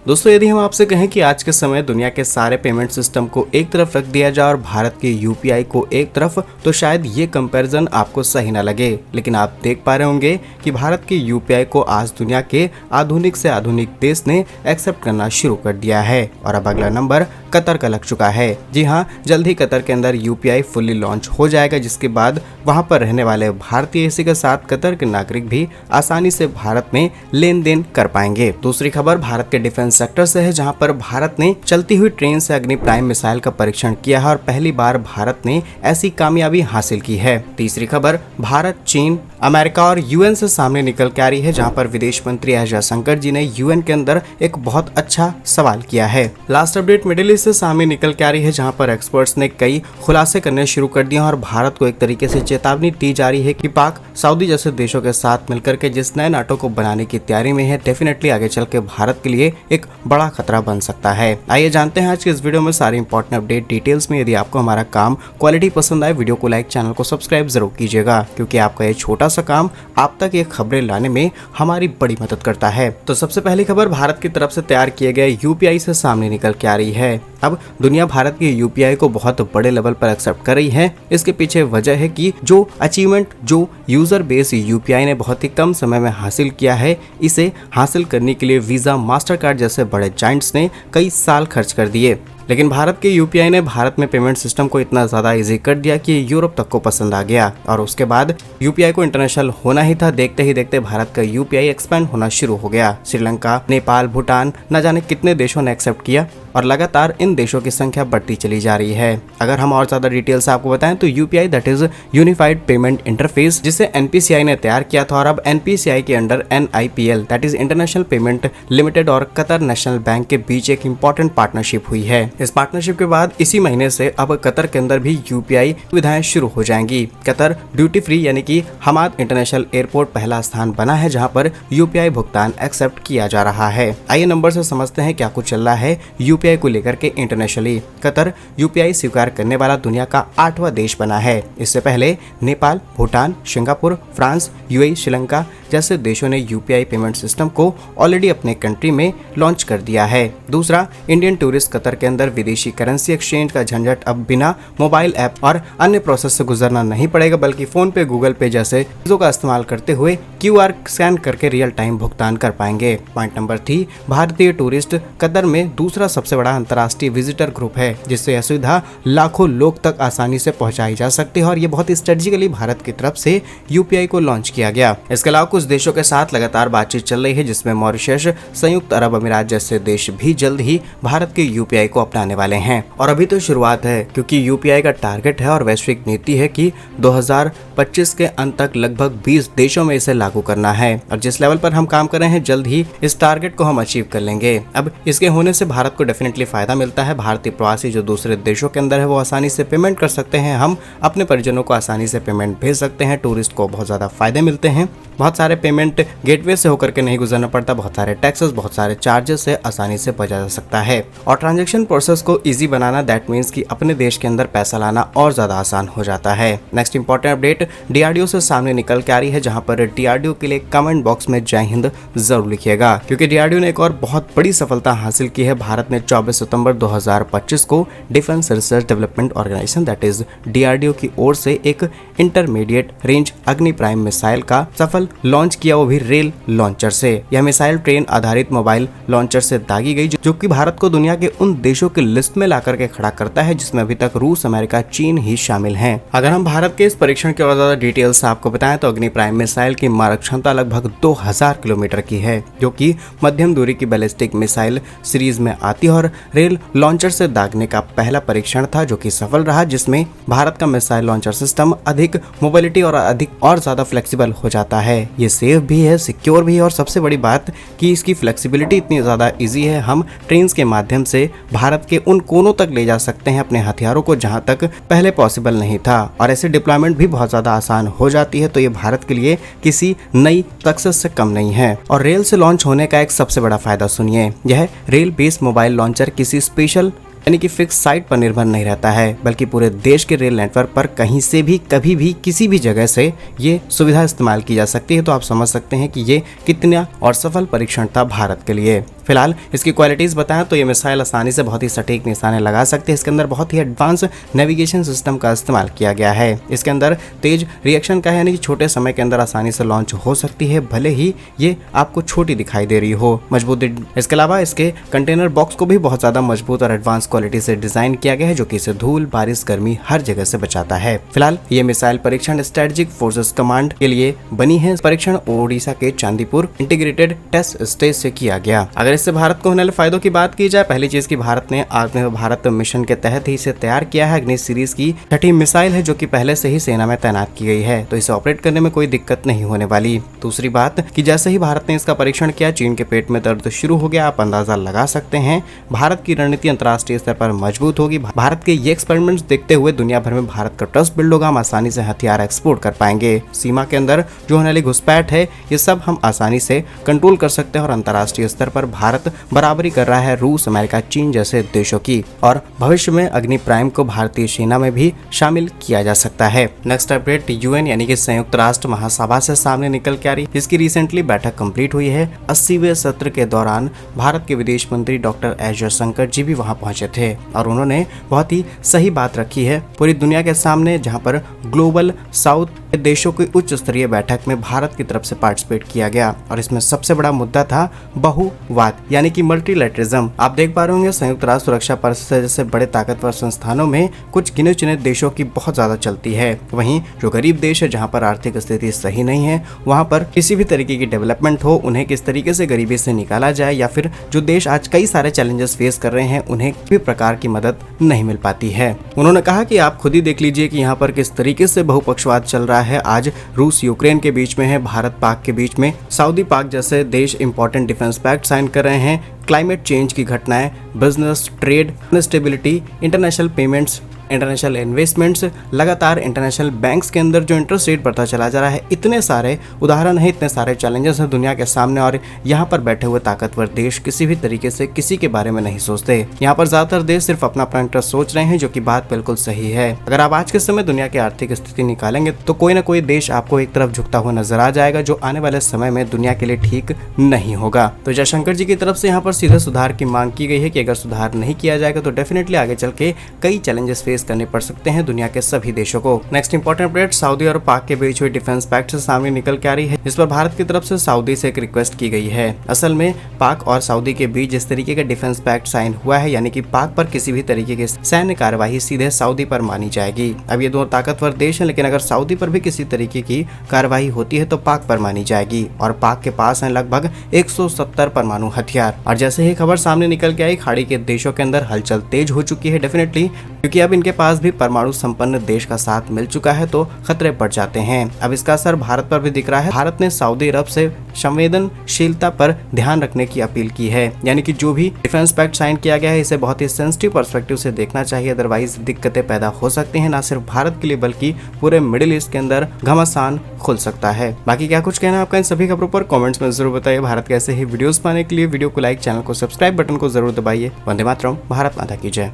दोस्तों, यदि हम आपसे कहें कि आज के समय दुनिया के सारे पेमेंट सिस्टम को एक तरफ रख दिया जाए और भारत के यूपीआई को एक तरफ, तो शायद ये कंपैरिजन आपको सही ना लगे। लेकिन आप देख पा रहे होंगे कि भारत के यूपीआई को आज दुनिया के आधुनिक से आधुनिक देश ने एक्सेप्ट करना शुरू कर दिया है और अब अगला नंबर कतर का लग चुका है। जी हाँ, जल्द ही कतर के अंदर यूपीआई फुल्ली लॉन्च हो जाएगा, जिसके बाद वहां पर रहने वाले भारतीय इसी के साथ कतर के नागरिक भी आसानी से भारत में लेन देन कर पाएंगे। दूसरी खबर भारत के डिफेंस सेक्टर से है, जहां पर भारत ने चलती हुई ट्रेन से अग्नि प्राइम मिसाइल का परीक्षण किया है और पहली बार भारत ने ऐसी कामयाबी हासिल की है। तीसरी खबर भारत, चीन, अमेरिका और यूएन से सामने निकल के आ रही है, जहां पर विदेश मंत्री एस जयशंकर जी ने यूएन के अंदर एक बहुत अच्छा सवाल किया है। लास्ट अपडेट मिडिल ईस्ट से सामने निकल के आ रही है, जहां पर एक्सपर्ट्स ने कई खुलासे करने शुरू कर दिए और भारत को एक तरीके से चेतावनी दी जा रही है कि पाक, सऊदी जैसे देशों के साथ मिलकर के जिस नए नाटो को बनाने की तैयारी में है, डेफिनेटली आगे चल के भारत के लिए एक बड़ा खतरा बन सकता है। आइए जानते हैं आज के इस वीडियो में सारी इंपॉर्टेंट अपडेट डिटेल्स में। यदि आपको हमारा काम क्वालिटी पसंद आए, वीडियो को लाइक, चैनल को सब्सक्राइब जरूर कीजिएगा, क्योंकि आपका ये छोटा सा काम आप तक ये खबरें लाने में हमारी बड़ी मदद करता है। तो सबसे पहली खबर भारत की तरफ से तैयार किए गए यूपीआई से सामने निकल के आ रही है। अब दुनिया भारत के यूपीआई को बहुत बड़े लेवल पर एक्सेप्ट कर रही है। इसके पीछे वजह है कि जो अचीवमेंट, जो यूजर बेस यूपीआई ने बहुत ही कम समय में हासिल किया है, इसे हासिल करने के लिए वीजा, मास्टर कार्ड जैसे बड़े जायंट्स ने कई साल खर्च कर दिए। लेकिन भारत के यूपीआई ने भारत में पेमेंट सिस्टम को इतना ज्यादा इजी कर दिया कि यूरोप तक को पसंद आ गया और उसके बाद यूपीआई को इंटरनेशनल होना ही था। देखते ही देखते भारत का यूपीआई एक्सपेंड होना शुरू हो गया। श्रीलंका, नेपाल, भूटान, न जाने कितने देशों ने एक्सेप्ट किया और लगातार इन देशों की संख्या बढ़ती चली जा रही है। अगर हम और ज्यादा डिटेल्स आपको बताएं तो UPI, that is unified payment interface, जिसे एनपीसीआई ने तैयार किया था और अब एनपीसीआई के under NIPL, that is international payment limited और कतर नेशनल बैंक के बीच एक इंपॉर्टेंट पार्टनरशिप हुई है। इस पार्टनरशिप के बाद इसी महीने से अब कतर के अंदर भी यूपीआई सुविधाएं शुरू हो जाएंगी। कतर ड्यूटी फ्री यानी कि हमाद इंटरनेशनल एयरपोर्ट पहला स्थान बना है, जहां पर यूपीआई भुगतान एक्सेप्ट किया जा रहा है। आइए नंबर से समझते हैं क्या कुछ चल रहा है यूपीआई को लेकर के इंटरनेशनली। कतर यूपीआई स्वीकार करने वाला दुनिया का 8वां देश बना है। इससे पहले Nepal, Bhutan, Singapore, France, UAE, Sri Lanka जैसे देशों ने यूपीआई पेमेंट सिस्टम को ऑलरेडी अपने कंट्री में लॉन्च कर दिया है। दूसरा, इंडियन टूरिस्ट कतर के अंदर विदेशी करेंसी एक्सचेंज का झंझट अब बिना मोबाइल ऐप और अन्य प्रोसेस से गुजरना नहीं पड़ेगा, बल्कि फोन पे, गूगल पे जैसे चीजों का इस्तेमाल करते हुए क्यूआर स्कैन करके रियल टाइम भुगतान कर पाएंगे। पॉइंट नंबर 3, भारतीय टूरिस्ट कतर में दूसरा सबसे बड़ा अंतर्राष्ट्रीय विजिटर ग्रुप है, जिससे यह सुविधा लाखों लोग तक आसानी से पहुंचाई जा सकती है और ये बहुत स्ट्रेटेजिकली भारत की तरफ से यूपीआई को लॉन्च किया गया। इसके अलावा कुछ देशों के साथ लगातार बातचीत चल रही है, जिसमें मॉरिशस, संयुक्त अरब अमीरात जैसे देश भी जल्द ही भारत के यूपीआई को अपनाने वाले हैं। और अभी तो शुरुआत है, क्योंकि यूपीआई का टारगेट है और वैश्विक नीति है कि 2025 के अंत तक लगभग 20 देशों में इसे लागू करना है और जिस लेवल पर हम काम कर रहे हैं, जल्द ही इस टारगेट को हम अचीव कर लेंगे। अब इसके होने से भारत को डेफिनेटली फायदा मिलता है। भारतीय प्रवासी जो दूसरे देशों के अंदर है, वो आसानी से पेमेंट कर सकते हैं। हम अपने परिजनों को आसानी से पेमेंट भेज सकते हैं। टूरिस्ट को बहुत ज्यादा फायदे मिलते हैं। बहुत सारे पेमेंट गेटवे से होकर के नहीं गुजरना पड़ता। बहुत सारे टैक्सेस, बहुत सारे चार्जेस से आसानी से बचा जा सकता है और ट्रांजैक्शन प्रोसेस को इजी बनाना, दैट मीन्स कि अपने देश के अंदर पैसा लाना और ज्यादा आसान हो जाता है। नेक्स्ट इंपॉर्टेंट अपडेट डीआरडीओ से सामने निकल के आ रही है, जहां पर डीआरडीओ के लिए कमेंट बॉक्स में जय हिंद जरूर लिखिएगा, क्योंकि डीआरडीओ ने एक और बहुत बड़ी सफलता हासिल की है। भारत ने 24 सितंबर 2025 को defence research development organisation, that is DRDO की ओर से एक intermediate range Agni prime missile का सफल लॉन्च किया, वो भी रेल लॉन्चर से। यह मिसाइल ट्रेन आधारित मोबाइल लॉन्चर से दागी गई, जो कि भारत को दुनिया के उन देशों की लिस्ट में लाकर के खड़ा करता है जिसमें अभी तक रूस, अमेरिका, चीन ही शामिल हैं। अगर हम भारत के इस परीक्षण के और ज्यादा डिटेल्स आपको बताएं तो अग्नि प्राइम मिसाइल की मारक क्षमता लगभग 2000 किलोमीटर की है, जो कि मध्यम दूरी की बैलिस्टिक मिसाइल सीरीज में आती है और रेल लॉन्चर से दागने का पहला परीक्षण था, जो कि सफल रहा, जिसमें भारत का मिसाइल लॉन्चर सिस्टम अधिक मोबिलिटी और अधिक और ज्यादा फ्लेक्सिबल हो जाता है। ये सेफ भी है, सिक्योर भी है और सबसे बड़ी बात कि इसकी फ्लेक्सिबिलिटी इतनी ज़्यादा इजी है, हम ट्रेन के माध्यम से भारत के उन कोनों तक ले जा सकते हैं अपने हथियारों को, जहां तक पहले पॉसिबल नहीं था और ऐसे डिप्लॉयमेंट भी बहुत ज़्यादा आसान हो जाती है। तो ये भारत के लिए किसी नई सक्सेस से कम नहीं है। और रेल से लॉन्च होने का एक सबसे बड़ा फायदा सुनिए, यह रेल बेस्ड मोबाइल लॉन्चर किसी स्पेशल यानी कि फिक्स साइट पर निर्भर नहीं रहता है, बल्कि पूरे देश के रेल नेटवर्क पर कहीं से भी, कभी भी, किसी भी जगह से ये सुविधा इस्तेमाल की जा सकती है। तो आप समझ सकते हैं कि ये कितना और सफल परीक्षण था भारत के लिए। फिलहाल इसकी क्वालिटीज बताएं तो ये मिसाइल आसानी से बहुत ही सटीक निशाने लगा सकते हैं। इसके अंदर बहुत ही एडवांस नेविगेशन सिस्टम का इस्तेमाल किया गया है। इसके अंदर तेज रिएक्शन का है, यानी कि छोटे समय के अंदर आसानी से लॉन्च हो सकती है, भले ही ये आपको छोटी दिखाई दे रही हो। मजबूत इसके अलावा इसके कंटेनर बॉक्स को भी बहुत ज्यादा मजबूत और एडवांस क्वालिटी से डिजाइन किया गया है, जो कि इसे धूल, बारिश, गर्मी हर जगह से बचाता है। फिलहाल ये मिसाइल परीक्षण स्ट्रेटेजिक फोर्सेस कमांड के लिए बनी है। परीक्षण ओडिशा के चांदीपुर इंटीग्रेटेड टेस्ट स्टेज से किया गया। अगर इससे भारत को होने वाले फायदों की बात की जाए, पहली चीज की भारत ने आत्मनिर्भर भारत मिशन के तहत ही इसे तैयार किया है। अग्नि सीरीज की छठी मिसाइल है, जो कि पहले से ही सेना में तैनात की गई है, तो इसे ऑपरेट करने में कोई दिक्कत नहीं होने वाली। दूसरी बात कि जैसे ही भारत ने इसका परीक्षण किया, चीन के पेट में दर्द शुरू हो गया। आप अंदाजा लगा सकते हैं भारत की रणनीति अंतर्राष्ट्रीय स्तर पर मजबूत होगी। भारत के ये एक्सपेरिमेंट्स देखते हुए दुनिया भर में भारत का ट्रस्ट बिल्ड होगा। हम आसानी से हथियार एक्सपोर्ट कर पाएंगे। सीमा के अंदर जो होने वाली घुसपैठ है, ये सब हम आसानी से कंट्रोल कर सकते हैं और अंतर्राष्ट्रीय स्तर पर भारत बराबरी कर रहा है रूस, अमेरिका, चीन जैसे देशों की। और भविष्य में अग्नि प्राइम को भारतीय सेना में भी शामिल किया जा सकता है। नेक्स्ट अपडेट यूएन यानी कि संयुक्त राष्ट्र महासभा से सामने निकल के आ रही। इसकी रिसेंटली बैठक कंप्लीट हुई है। 80वें सत्र के दौरान भारत के विदेश मंत्री डॉक्टर एस जयशंकर जी भी वहां पहुंचे थे और उन्होंने बहुत ही सही बात रखी है पूरी दुनिया के सामने, जहां पर ग्लोबल साउथ देशों की उच्च स्तरीय बैठक में भारत की तरफ से पार्टिसिपेट किया गया और इसमें सबसे बड़ा मुद्दा था बहुवाद यानी कि मल्टीलैटरिज्म। आप देख पा रहे होंगे संयुक्त राष्ट्र सुरक्षा परिषद जैसे बड़े ताकतवर संस्थानों में कुछ गिने चुने देशों की बहुत ज्यादा चलती है। वहीं जो गरीब देश है, जहां पर आर्थिक स्थिति सही नहीं है, वहां पर किसी भी तरीके की डेवलपमेंट हो, उन्हें किस तरीके से गरीबी से निकाला जाए, या फिर जो देश आज कई सारे चैलेंजेस फेस कर रहे हैं, उन्हें किसी प्रकार की मदद नहीं मिल पाती है। उन्होंने कहा कि आप खुद ही देख लीजिए कि यहाँ पर किस तरीके से बहुपक्षवाद चल रहा है। आज रूस यूक्रेन के बीच में है, भारत पाक के बीच में, सऊदी पाक जैसे देश इंपॉर्टेंट डिफेंस पैक्ट साइन कर रहे हैं। क्लाइमेट चेंज की घटनाएं, business, trade, stability, international payments, international investments, लगातार इंटरनेशनल बैंक्स के अंदर जो इंटरेस्ट रेट बढ़ता चला जा रहा है, इतने सारे उदाहरण हैं, इतने सारे चैलेंजेस हैं दुनिया के सामने और यहाँ पर बैठे हुए ताकतवर देश किसी भी तरीके से किसी के बारे में नहीं सोचते। यहाँ पर ज्यादातर देश सिर्फ अपना अपना इंटरेस्ट सोच रहे हैं, जो कि बात बिल्कुल सही है। अगर आप आज के समय दुनिया की आर्थिक स्थिति निकालेंगे तो कोई ना कोई देश आपको एक तरफ झुकता हुआ नजर आ जाएगा, जो आने वाले समय में दुनिया के लिए ठीक नहीं होगा। तो जयशंकर जी की तरफ से यहाँ पर सीधे सुधार की मांग की गई है कि अगर सुधार नहीं किया जाएगा तो डेफिनेटली आगे चल के कई चैलेंजेस फेस करने पड़ सकते हैं दुनिया के सभी देशों को। नेक्स्ट इंपॉर्टेंट अपडेट सऊदी और पाक के बीच हुई डिफेंस पैक्ट से सामने निकल के आ रही है, जिस पर भारत की तरफ से सऊदी से एक रिक्वेस्ट की गई है। असल में पाक और सऊदी के बीच जिस तरीके का डिफेंस पैक्ट साइन हुआ है, यानी कि पाक पर किसी भी तरीके की सैन्य कार्यवाही सीधे सऊदी पर मानी जाएगी। अब ये दो ताकतवर देश हैं, लेकिन अगर सऊदी पर भी किसी तरीके की कार्यवाही होती है तो पाक पर मानी जाएगी। और पाक के पास है लगभग 170 परमाणु हथियार। और जैसे ही खबर सामने निकल के आई, खाड़ी के देशों के अंदर हलचल तेज हो चुकी है डेफिनेटली, क्योंकि अब इनके पास भी परमाणु संपन्न देश का साथ मिल चुका है, तो खतरे बढ़ जाते हैं। अब इसका असर भारत पर भी दिख रहा है। भारत ने सऊदी अरब से संवेदनशीलता पर ध्यान रखने की अपील की है, यानी कि जो भी डिफेंस पैक्ट साइन किया गया है, इसे बहुत ही सेंसिटिव पर्सपेक्टिव से देखना चाहिए, अदरवाइज दिक्कतें पैदा हो सकती हैं, ना सिर्फ भारत के लिए बल्कि पूरे मिडिल ईस्ट के अंदर घमासान खुल सकता है। बाकी क्या कुछ कहना है आपका इन सभी खबरों पर कमेंट्स में जरूर बताइए। भारत के ऐसे ही वीडियोस पाने के लिए वीडियो को लाइक, चैनल को सब्सक्राइब बटन को जरूर दबाइए। वंदे मातरम, भारत माता की जय।